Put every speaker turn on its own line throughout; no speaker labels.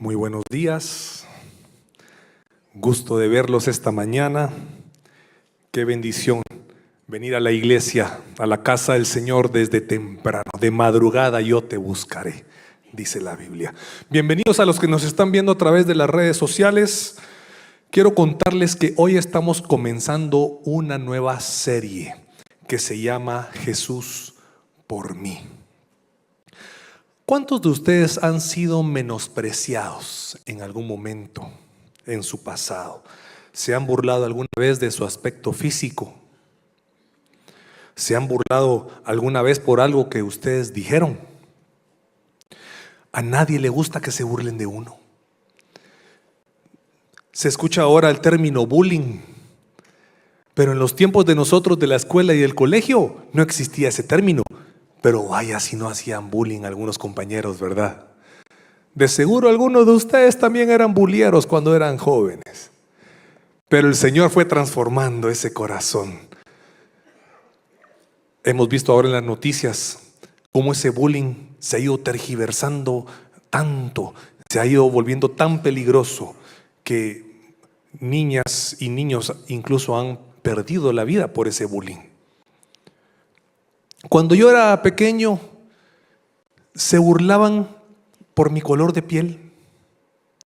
Muy buenos días, gusto de verlos esta mañana. Qué bendición venir a la iglesia, a la casa del Señor desde temprano. De madrugada yo te buscaré, dice la Biblia. Bienvenidos a los que nos están viendo a través de las redes sociales. Quiero contarles que hoy estamos comenzando una nueva serie que se llama Jesús por mí. ¿Cuántos de ustedes han sido menospreciados en algún momento en su pasado? ¿Se han burlado alguna vez de su aspecto físico? ¿Se han burlado alguna vez por algo que ustedes dijeron? A nadie le gusta que se burlen de uno. Se escucha ahora el término bullying, pero en los tiempos de nosotros de la escuela y del colegio no existía ese término. Pero vaya si no hacían bullying algunos compañeros, ¿verdad? De seguro algunos de ustedes también eran bulleros cuando eran jóvenes. Pero el Señor fue transformando ese corazón. Hemos visto ahora en las noticias cómo ese bullying se ha ido tergiversando tanto, se ha ido volviendo tan peligroso que niñas y niños incluso han perdido la vida por ese bullying. Cuando yo era pequeño, se burlaban por mi color de piel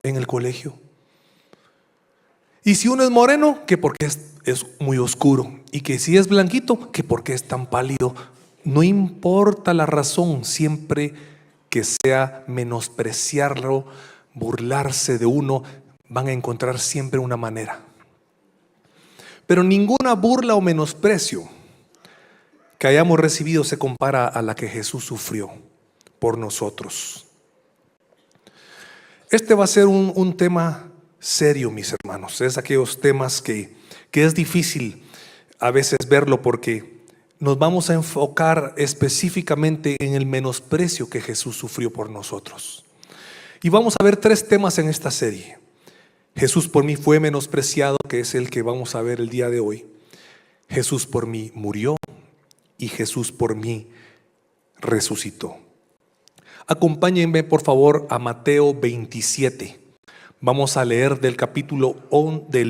en el colegio. Y si uno es moreno, que porque es muy oscuro. Y que si es blanquito, que porque es tan pálido. No importa la razón, siempre que sea menospreciarlo, burlarse de uno, van a encontrar siempre una manera. Pero ninguna burla o menosprecio que hayamos recibido se compara a la que Jesús sufrió por nosotros. Este va a ser un tema serio, mis hermanos. Es aquellos temas que es difícil a veces verlo porque nos vamos a enfocar específicamente en el menosprecio que Jesús sufrió por nosotros. Y vamos a ver 3 temas en esta serie. Jesús por mí fue menospreciado, que es el que vamos a ver el día de hoy. Jesús por mí murió. Y Jesús por mí resucitó. Acompáñenme por favor a Mateo 27. Vamos a leer del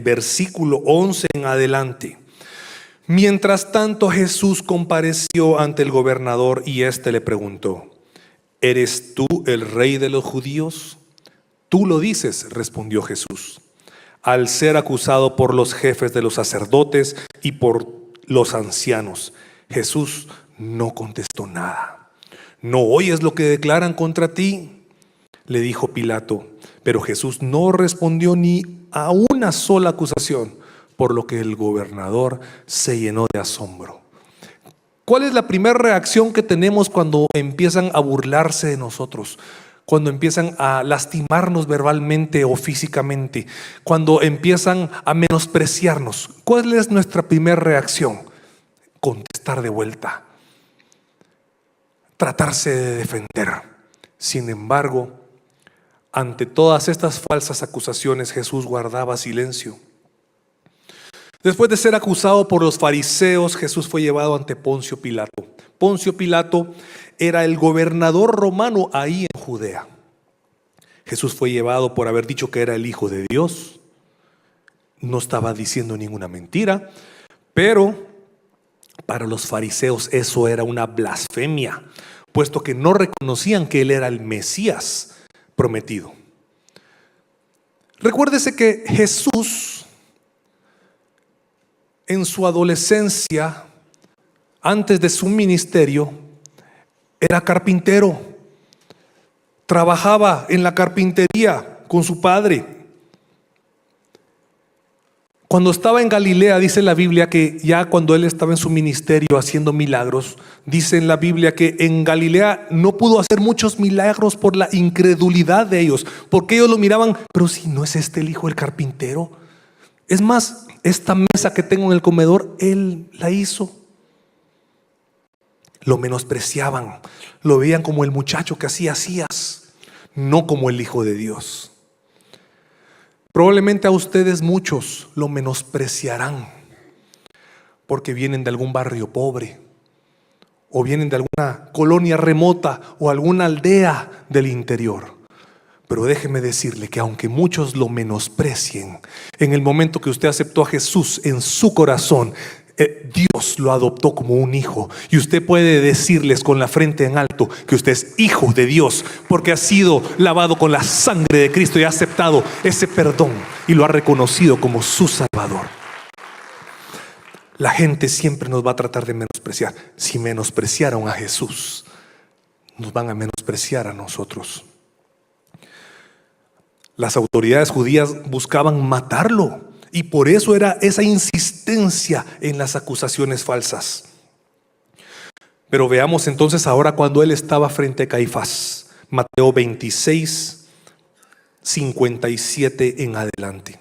versículo 11 en adelante. Mientras tanto Jesús compareció ante el gobernador y éste le preguntó: ¿eres tú el rey de los judíos? Tú lo dices, respondió Jesús. Al ser acusado por los jefes de los sacerdotes y por los ancianos, Jesús no contestó nada. ¿No oyes lo que declaran contra ti?, le dijo Pilato. Pero Jesús no respondió ni a una sola acusación, por lo que el gobernador se llenó de asombro. ¿Cuál es la primera reacción que tenemos cuando empiezan a burlarse de nosotros? Cuando empiezan a lastimarnos verbalmente o físicamente, cuando empiezan a menospreciarnos. ¿Cuál es nuestra primera reacción? Contestar de vuelta, tratarse de defender. Sin embargo, ante todas estas falsas acusaciones, Jesús guardaba silencio. Después de ser acusado por los fariseos, Jesús fue llevado ante Poncio Pilato. Poncio Pilato era el gobernador romano ahí en Judea. Jesús fue llevado por haber dicho que era el Hijo de Dios. No estaba diciendo ninguna mentira, pero para los fariseos eso era una blasfemia, puesto que no reconocían que Él era el Mesías prometido. Recuérdese que Jesús en su adolescencia, antes de su ministerio, era carpintero. Trabajaba en la carpintería con su padre. Cuando estaba en Galilea, dice la Biblia que ya cuando él estaba en su ministerio haciendo milagros, dice en la Biblia que en Galilea no pudo hacer muchos milagros por la incredulidad de ellos, porque ellos lo miraban, pero si no es este el hijo del carpintero. Es más, esta mesa que tengo en el comedor, él la hizo. Lo menospreciaban, lo veían como el muchacho que hacías, no como el Hijo de Dios. Probablemente a ustedes muchos lo menospreciarán porque vienen de algún barrio pobre o vienen de alguna colonia remota o alguna aldea del interior. Pero déjeme decirle que aunque muchos lo menosprecien, en el momento que usted aceptó a Jesús en su corazón, Dios lo adoptó como un hijo. Y usted puede decirles con la frente en alto que usted es hijo de Dios, porque ha sido lavado con la sangre de Cristo y ha aceptado ese perdón y lo ha reconocido como su Salvador. La gente siempre nos va a tratar de menospreciar. Si menospreciaron a Jesús, nos van a menospreciar a nosotros. Las autoridades judías buscaban matarlo, y por eso era esa insistencia en las acusaciones falsas. Pero veamos entonces ahora cuando él estaba frente a Caifás. Mateo 26, 57 en adelante.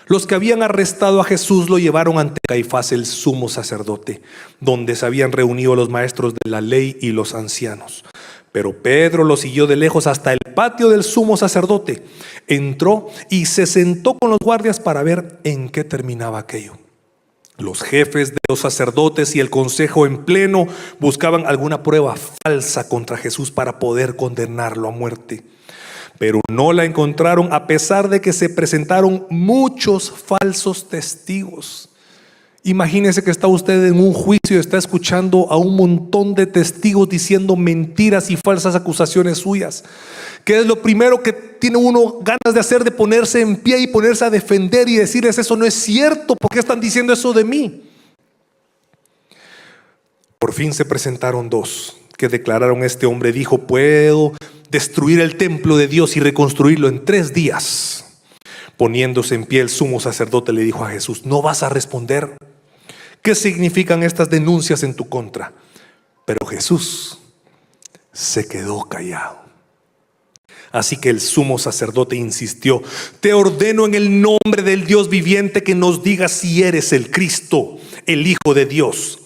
Los que habían arrestado a Jesús lo llevaron ante Caifás, el sumo sacerdote, donde se habían reunido los maestros de la ley y los ancianos. Pero Pedro lo siguió de lejos hasta el patio del sumo sacerdote. Entró y se sentó con los guardias para ver en qué terminaba aquello. Los jefes de los sacerdotes y el consejo en pleno buscaban alguna prueba falsa contra Jesús para poder condenarlo a muerte. Pero no la encontraron, a pesar de que se presentaron muchos falsos testigos. Imagínese que está usted en un juicio y está escuchando a un montón de testigos diciendo mentiras y falsas acusaciones suyas. ¿Qué es lo primero que tiene uno ganas de hacer? De ponerse en pie y ponerse a defender y decirles: eso no es cierto, ¿por qué están diciendo eso de mí? Por fin se presentaron dos que declararon: este hombre dijo, puedo destruir el templo de Dios y reconstruirlo en 3 días. Poniéndose en pie, el sumo sacerdote le dijo a Jesús: ¿no vas a responder? ¿Qué significan estas denuncias en tu contra? Pero Jesús se quedó callado. Así que el sumo sacerdote insistió: te ordeno en el nombre del Dios viviente que nos digas si eres el Cristo, el Hijo de Dios.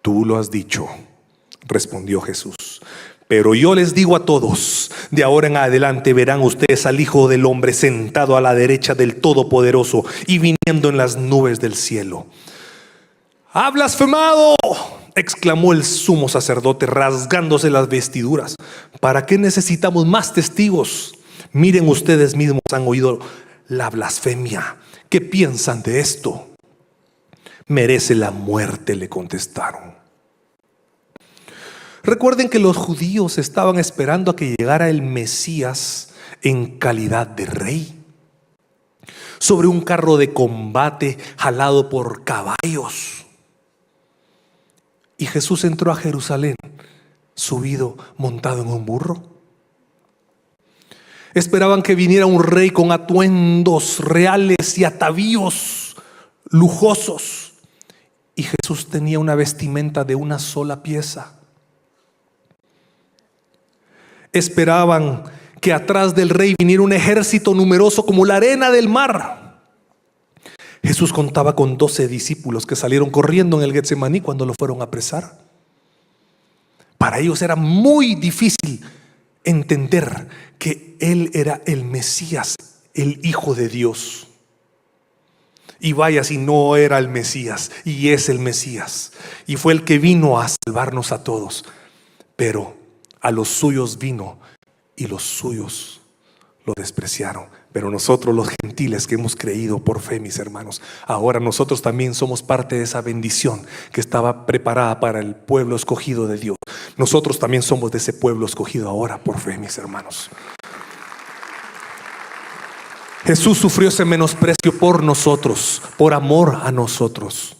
Tú lo has dicho, respondió Jesús. Pero yo les digo a todos, de ahora en adelante verán ustedes al Hijo del Hombre sentado a la derecha del Todopoderoso y viniendo en las nubes del cielo. ¡Ha blasfemado!, exclamó el sumo sacerdote, rasgándose las vestiduras. ¿Para qué necesitamos más testigos? Miren, ustedes mismos han oído la blasfemia. ¿Qué piensan de esto? Merece la muerte, le contestaron. Recuerden que los judíos estaban esperando a que llegara el Mesías en calidad de rey, sobre un carro de combate jalado por caballos. Y Jesús entró a Jerusalén subido, montado en un burro. Esperaban que viniera un rey con atuendos reales y atavíos lujosos. Y Jesús tenía una vestimenta de una sola pieza. Esperaban que atrás del rey viniera un ejército numeroso como la arena del mar. Jesús contaba con 12 discípulos que salieron corriendo en el Getsemaní cuando lo fueron a apresar. Para ellos era muy difícil entender que Él era el Mesías, el Hijo de Dios. Y vaya si no era el Mesías, y es el Mesías. Y fue el que vino a salvarnos a todos. Pero a los suyos vino y los suyos lo despreciaron. Pero nosotros, los gentiles que hemos creído por fe, mis hermanos, ahora nosotros también somos parte de esa bendición que estaba preparada para el pueblo escogido de Dios. Nosotros también somos de ese pueblo escogido ahora por fe, mis hermanos. Jesús sufrió ese menosprecio por nosotros, por amor a nosotros.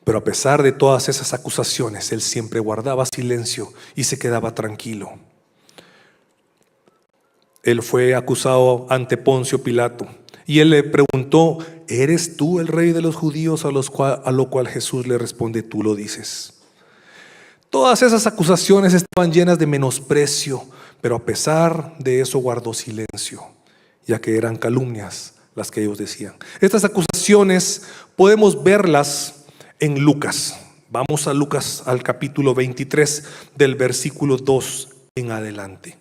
Pero a pesar de todas esas acusaciones, Él siempre guardaba silencio y se quedaba tranquilo. Él fue acusado ante Poncio Pilato y él le preguntó: ¿eres tú el rey de los judíos? A lo cual Jesús le responde: tú lo dices. Todas esas acusaciones estaban llenas de menosprecio, pero a pesar de eso guardó silencio, ya que eran calumnias las que ellos decían. Estas acusaciones podemos verlas en Lucas. Vamos a Lucas, al capítulo 23, del versículo 2 en adelante.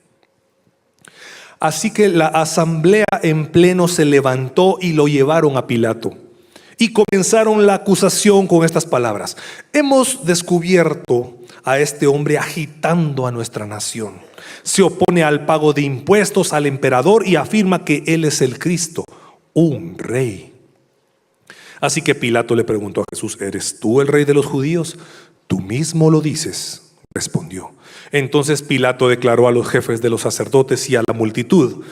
Así que la asamblea en pleno se levantó y lo llevaron a Pilato. Y comenzaron la acusación con estas palabras: hemos descubierto a este hombre agitando a nuestra nación. Se opone al pago de impuestos al emperador y afirma que él es el Cristo, un rey. Así que Pilato le preguntó a Jesús: ¿eres tú el rey de los judíos? Tú mismo lo dices, respondió. Entonces Pilato declaró a los jefes de los sacerdotes y a la multitud: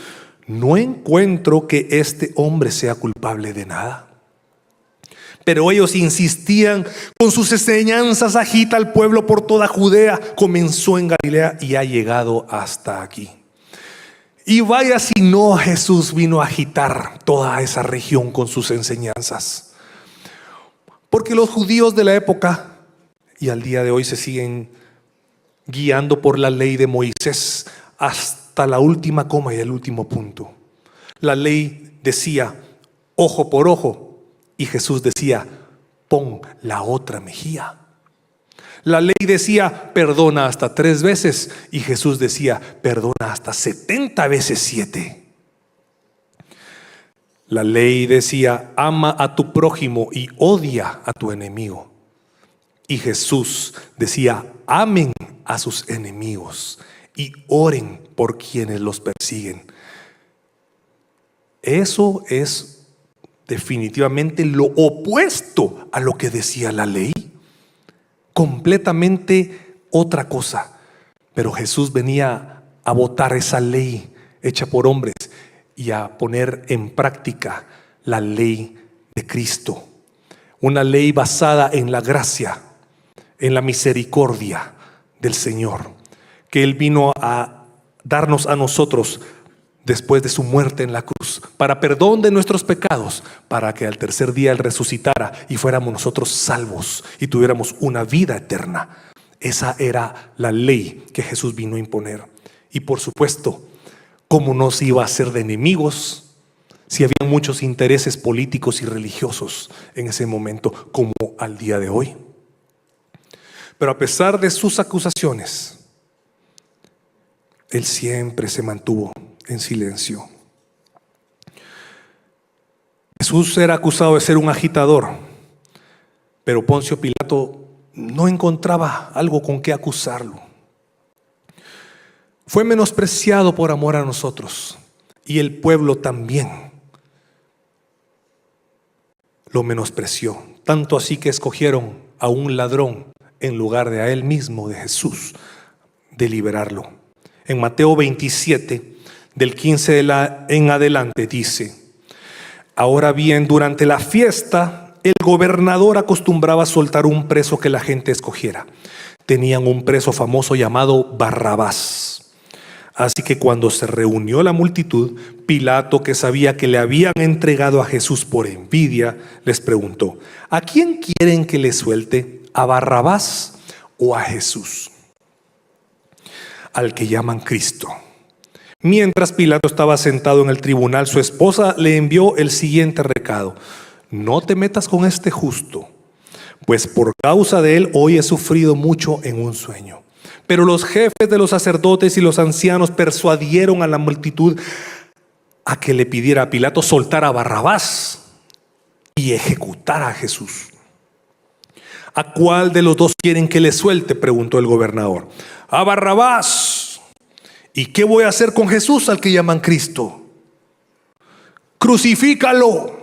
no encuentro que este hombre sea culpable de nada. Pero ellos insistían: con sus enseñanzas agita al pueblo por toda Judea. Comenzó en Galilea y ha llegado hasta aquí. Y vaya si no, Jesús vino a agitar toda esa región con sus enseñanzas. Porque los judíos de la época y al día de hoy se siguen guiando por la ley de Moisés hasta la última coma y el último punto. La ley decía ojo por ojo, y Jesús decía: pon la otra mejilla. La ley decía perdona hasta 3 veces, y Jesús decía perdona hasta 70 veces 7. La ley decía ama a tu prójimo y odia a tu enemigo, y Jesús decía amen a sus enemigos y oren por quienes los persiguen. Eso es definitivamente lo opuesto a lo que decía la ley. Completamente otra cosa. Pero Jesús venía a botar esa ley hecha por hombres y a poner en práctica la ley de Cristo. Una ley basada en la gracia, en la misericordia del Señor, que Él vino a darnos a nosotros después de su muerte en la cruz, para perdón de nuestros pecados, para que al tercer día Él resucitara y fuéramos nosotros salvos y tuviéramos una vida eterna. Esa era la ley que Jesús vino a imponer. Y por supuesto, ¿cómo no se iba a hacer de enemigos si había muchos intereses políticos y religiosos en ese momento, como al día de hoy? Pero a pesar de sus acusaciones, Él siempre se mantuvo en silencio. Jesús era acusado de ser un agitador, pero Poncio Pilato no encontraba algo con qué acusarlo. Fue menospreciado por amor a nosotros, y el pueblo también lo menospreció, tanto así que escogieron a un ladrón en lugar de a él mismo, de Jesús, de liberarlo. En Mateo 27, del 15 en adelante dice: ahora bien, durante la fiesta, el gobernador acostumbraba a soltar un preso que la gente escogiera. Tenían un preso famoso llamado Barrabás. Así que cuando se reunió la multitud, Pilato, que sabía que le habían entregado a Jesús por envidia, les preguntó: ¿a quién quieren que le suelte? ¿A Barrabás o a Jesús, al que llaman Cristo? Mientras Pilato estaba sentado en el tribunal, su esposa le envió el siguiente recado: no te metas con este justo, pues por causa de él hoy he sufrido mucho en un sueño. Pero los jefes de los sacerdotes y los ancianos persuadieron a la multitud a que le pidiera a Pilato soltar a Barrabás y ejecutar a Jesús. ¿A cuál de los dos quieren que le suelte?, preguntó el gobernador. A Barrabás. ¿Y qué voy a hacer con Jesús, al que llaman Cristo? Crucifícalo.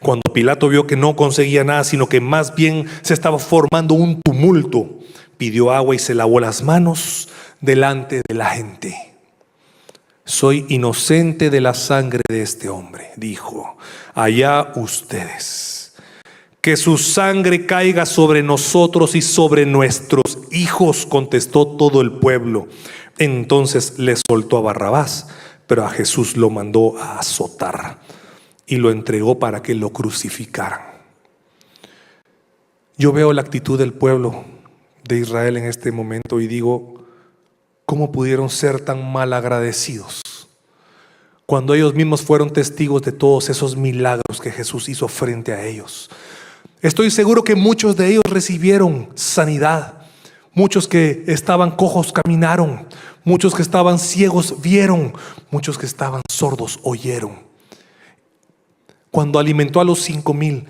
Cuando Pilato vio que no conseguía nada, sino que más bien se estaba formando un tumulto, pidió agua y se lavó las manos delante de la gente. Soy inocente de la sangre de este hombre, dijo. Allá ustedes. Que su sangre caiga sobre nosotros y sobre nuestros hijos, contestó todo el pueblo. Entonces le soltó a Barrabás, pero a Jesús lo mandó a azotar y lo entregó para que lo crucificaran. Yo veo la actitud del pueblo de Israel en este momento y digo: ¿cómo pudieron ser tan mal agradecidos cuando ellos mismos fueron testigos de todos esos milagros que Jesús hizo frente a ellos? Estoy seguro que muchos de ellos recibieron sanidad. Muchos que estaban cojos caminaron. Muchos que estaban ciegos vieron. Muchos que estaban sordos oyeron. Cuando alimentó a los 5,000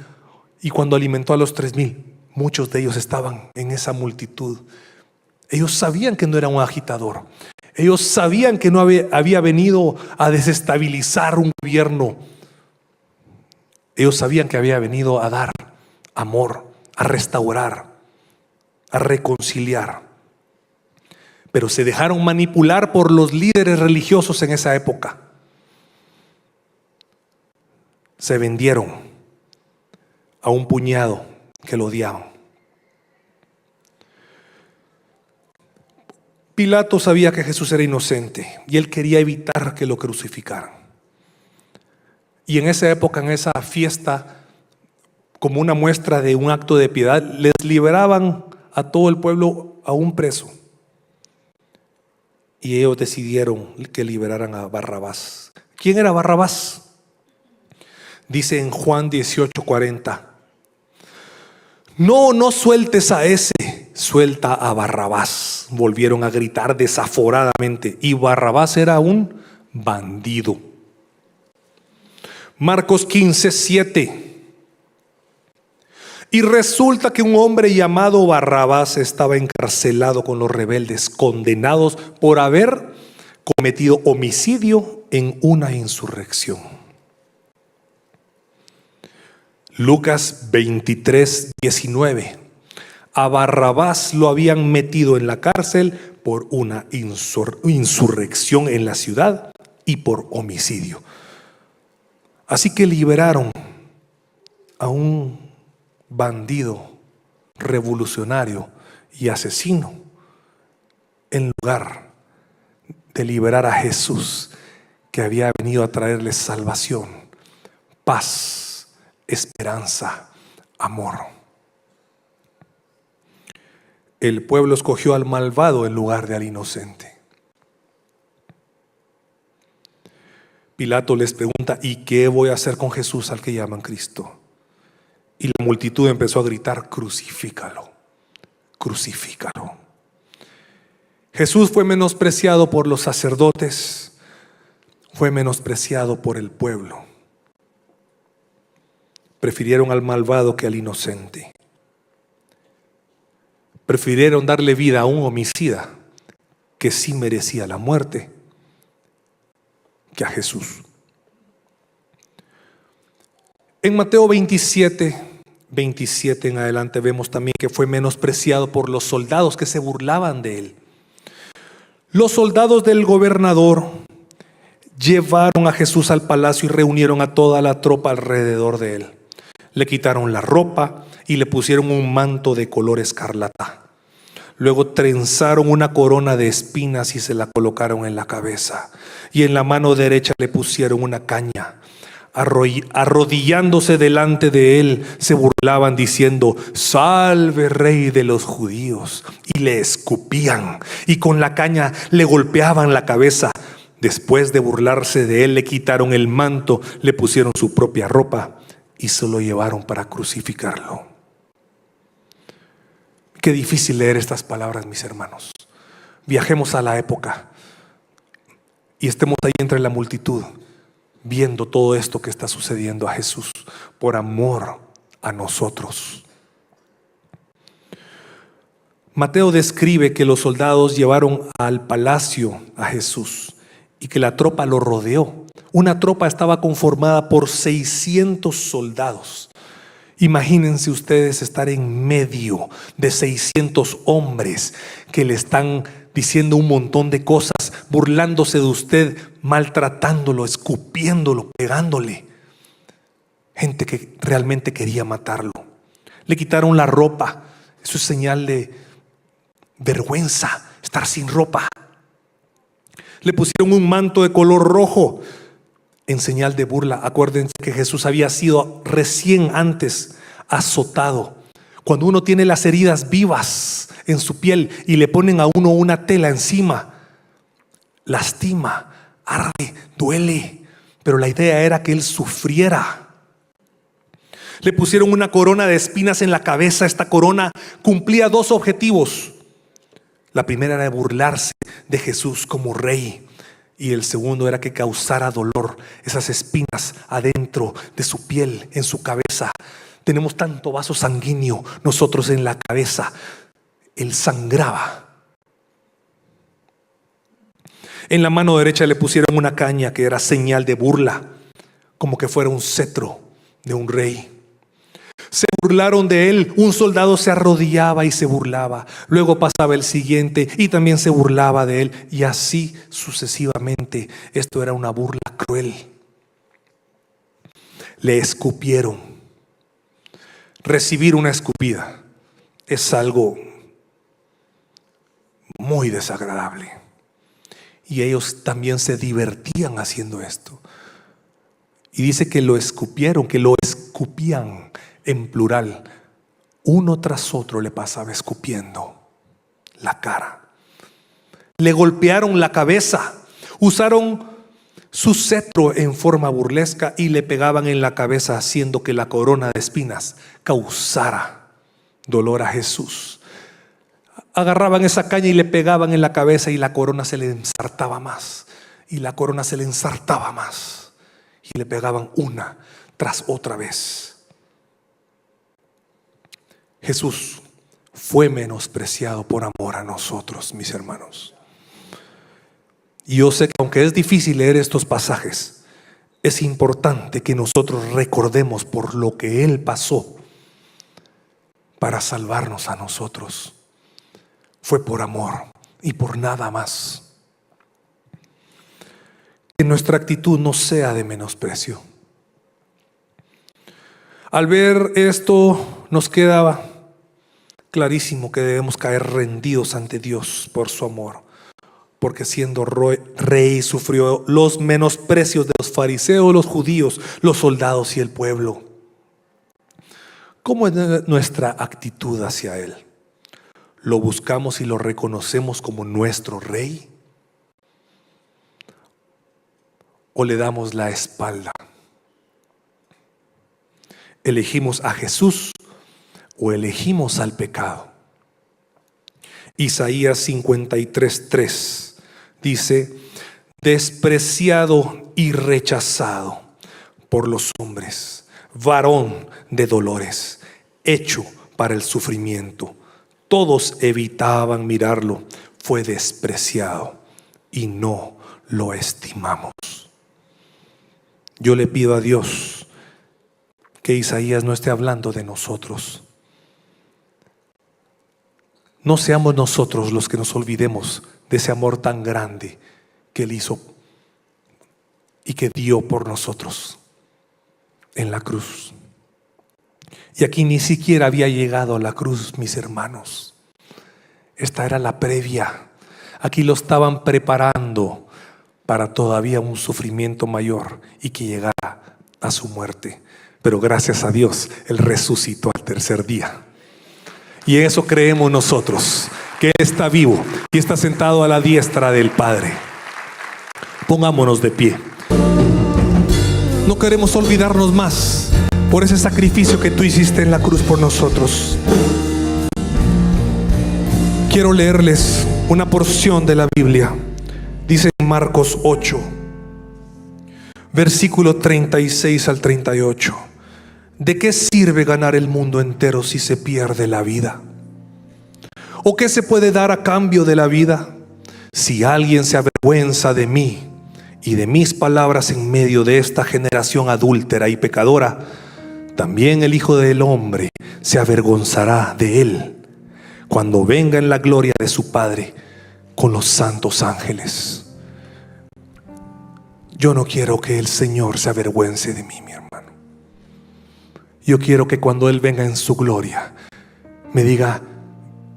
y cuando alimentó a los 3,000, muchos de ellos estaban en esa multitud. Ellos sabían que no era un agitador. Ellos sabían que no había venido a desestabilizar un gobierno. Ellos sabían que había venido a dar amor, a restaurar, a reconciliar. Pero se dejaron manipular por los líderes religiosos en esa época. Se vendieron a un puñado que lo odiaban. Pilato sabía que Jesús era inocente y él quería evitar que lo crucificaran. Y en esa época, en esa fiesta, como una muestra de un acto de piedad, les liberaban a todo el pueblo a un preso. Y ellos decidieron que liberaran a Barrabás. ¿Quién era Barrabás? Dice en Juan 18:40: no sueltes a ese, suelta a Barrabás. Volvieron a gritar desaforadamente, y Barrabás era un bandido. Marcos 15:7. Y resulta que un hombre llamado Barrabás estaba encarcelado con los rebeldes, condenados por haber cometido homicidio en una insurrección. Lucas 23:19. A Barrabás lo habían metido en la cárcel por una insurrección en la ciudad y por homicidio. Así que liberaron a un bandido, revolucionario y asesino, en lugar de liberar a Jesús, que había venido a traerles salvación, paz, esperanza, amor. El pueblo escogió al malvado en lugar de al inocente. Pilato les pregunta: ¿y qué voy a hacer con Jesús al que llaman Cristo? Y la multitud empezó a gritar: crucifícalo, crucifícalo. Jesús fue menospreciado por los sacerdotes, fue menospreciado por el pueblo. Prefirieron al malvado que al inocente. Prefirieron darle vida a un homicida que sí merecía la muerte, que a Jesús. En Mateo 27 en adelante vemos también que fue menospreciado por los soldados que se burlaban de él. Los soldados del gobernador llevaron a Jesús al palacio y reunieron a toda la tropa alrededor de él. Le quitaron la ropa y le pusieron un manto de color escarlata. Luego trenzaron una corona de espinas y se la colocaron en la cabeza. Y en la mano derecha le pusieron una caña. Arrodillándose delante de él, se burlaban diciendo: salve, rey de los judíos. Y le escupían y con la caña le golpeaban la cabeza. Después de burlarse de él, le quitaron el manto, le pusieron su propia ropa y se lo llevaron para crucificarlo. Qué difícil leer estas palabras, mis hermanos. Viajemos a la época y estemos ahí entre la multitud, viendo todo esto que está sucediendo a Jesús por amor a nosotros. Mateo describe que los soldados llevaron al palacio a Jesús y que la tropa lo rodeó. Una tropa estaba conformada por 600 soldados. Imagínense ustedes estar en medio de 600 hombres que le están diciendo un montón de cosas, burlándose de usted, maltratándolo, escupiéndolo, pegándole. Gente que realmente quería matarlo. Le quitaron la ropa. Eso es señal de vergüenza, estar sin ropa. Le pusieron un manto de color rojo en señal de burla. Acuérdense que Jesús había sido recién antes azotado. Cuando uno tiene las heridas vivas en su piel y le ponen a uno una tela encima, lastima, arde, duele. Pero la idea era que él sufriera. Le pusieron una corona de espinas en la cabeza. Esta corona cumplía dos objetivos. La primera era burlarse de Jesús como rey. Y el segundo era que causara dolor, esas espinas adentro de su piel, en su cabeza. Tenemos tanto vaso sanguíneo nosotros en la cabeza. Él sangraba. En la mano derecha le pusieron una caña que era señal de burla, como que fuera un cetro de un rey. Se burlaron de él. Un soldado se arrodillaba y se burlaba. Luego pasaba el siguiente y también se burlaba de él. Y así sucesivamente. Esto era una burla cruel. Le escupieron. Recibir una escupida es algo muy desagradable. Y ellos también se divertían haciendo esto. Y dice que lo escupieron, que lo escupían en plural. Uno tras otro le pasaba escupiendo la cara. Le golpearon la cabeza. Usaron su cetro en forma burlesca y le pegaban en la cabeza, haciendo que la corona de espinas causara dolor a Jesús. Agarraban esa caña y le pegaban en la cabeza y la corona se le ensartaba más. Y la corona se le ensartaba más. Y le pegaban una tras otra vez. Jesús fue menospreciado por amor a nosotros, mis hermanos. Y yo sé que aunque es difícil leer estos pasajes, es importante que nosotros recordemos por lo que Él pasó para salvarnos a nosotros. Fue por amor y por nada más. Que nuestra actitud no sea de menosprecio. Al ver esto, nos quedaba clarísimo que debemos caer rendidos ante Dios por su amor, porque siendo rey sufrió los menosprecios de los fariseos, los judíos, los soldados y el pueblo. ¿Cómo es nuestra actitud hacia Él? ¿Lo buscamos y lo reconocemos como nuestro rey? ¿O le damos la espalda? ¿Elegimos a Jesús o elegimos al pecado? Isaías 53:3 dice: despreciado y rechazado por los hombres, varón de dolores, hecho para el sufrimiento. Todos evitaban mirarlo. Fue despreciado y no lo estimamos. Yo le pido a Dios que Isaías no esté hablando de nosotros. No seamos nosotros los que nos olvidemos de ese amor tan grande que Él hizo y que dio por nosotros en la cruz. Y aquí ni siquiera había llegado a la cruz, mis hermanos. Esta era la previa. Aquí lo estaban preparando para todavía un sufrimiento mayor y que llegara a su muerte. Pero gracias a Dios, Él resucitó al tercer día. Y en eso creemos nosotros, que Él está vivo y está sentado a la diestra del Padre. Pongámonos de pie. No queremos olvidarnos más por ese sacrificio que tú hiciste en la cruz por nosotros. Quiero leerles una porción de la Biblia. Dice en Marcos 8, versículo 36 al 38. ¿De qué sirve ganar el mundo entero si se pierde la vida? ¿O qué se puede dar a cambio de la vida? Si alguien se avergüenza de mí y de mis palabras en medio de esta generación adúltera y pecadora, también el Hijo del Hombre se avergonzará de él cuando venga en la gloria de su Padre con los santos ángeles. Yo no quiero que el Señor se avergüence de mí, mi hermano. Yo quiero que cuando Él venga en su gloria me diga: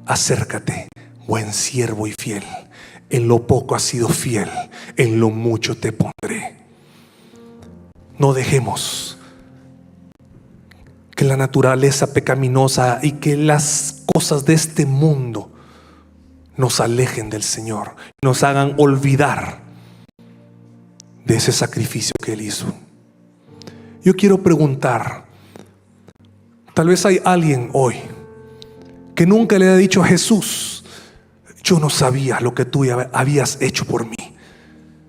acércate, buen siervo y fiel. En lo poco has sido fiel, en lo mucho te pondré. No dejemos que la naturaleza pecaminosa y que las cosas de este mundo nos alejen del Señor, nos hagan olvidar de ese sacrificio que Él hizo. Yo quiero preguntar, tal vez hay alguien hoy que nunca le ha dicho a Jesús: yo no sabía lo que tú habías hecho por mí.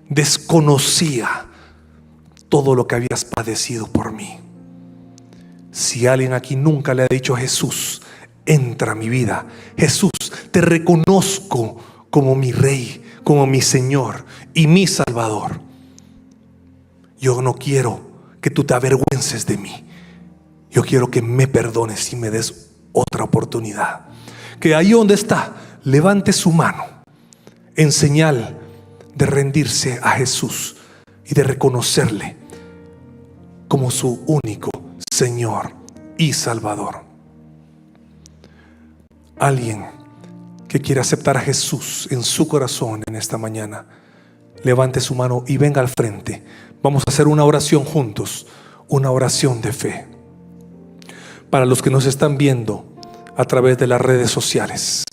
desconocía todo lo que habías padecido por mí. Si alguien aquí nunca le ha dicho: Jesús, entra a mi vida, Jesús, te reconozco como mi Rey, como mi Señor y mi Salvador, yo no quiero que tú te avergüences de mí. Yo quiero que me perdones y me des otra oportunidad. Que ahí donde está, levante su mano en señal de rendirse a Jesús y de reconocerle como su único Señor y Salvador. Alguien que quiere aceptar a Jesús en su corazón en esta mañana, levante su mano y venga al frente. Vamos a hacer una oración juntos, una oración de fe. Para los que nos están viendo a través de las redes sociales,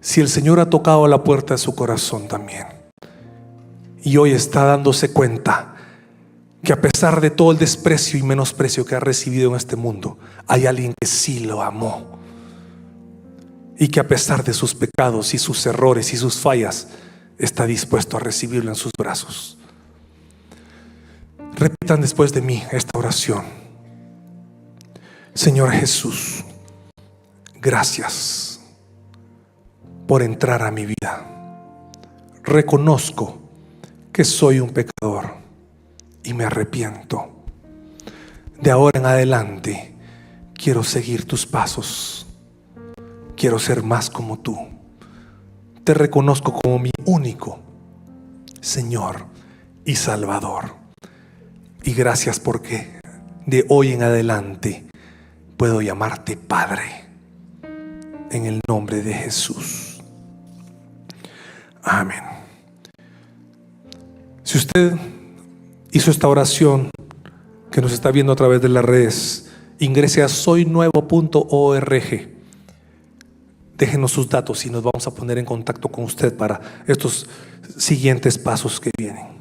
si el Señor ha tocado a la puerta de su corazón también y hoy está dándose cuenta que a pesar de todo el desprecio y menosprecio que ha recibido en este mundo, hay alguien que sí lo amó, y que a pesar de sus pecados y sus errores y sus fallas, está dispuesto a recibirlo en sus brazos. Repitan después de mí esta oración. Señor Jesús, gracias por entrar a mi vida. Reconozco que soy un pecador y me arrepiento. De ahora en adelante quiero seguir tus pasos. Quiero ser más como tú. Te reconozco como mi único Señor y Salvador. Y gracias porque de hoy en adelante puedo llamarte Padre. En el nombre de Jesús. Amén. Si usted hizo esta oración, que nos está viendo a través de las redes, ingrese a soynuevo.org. Déjenos sus datos y nos vamos a poner en contacto con usted para estos siguientes pasos que vienen.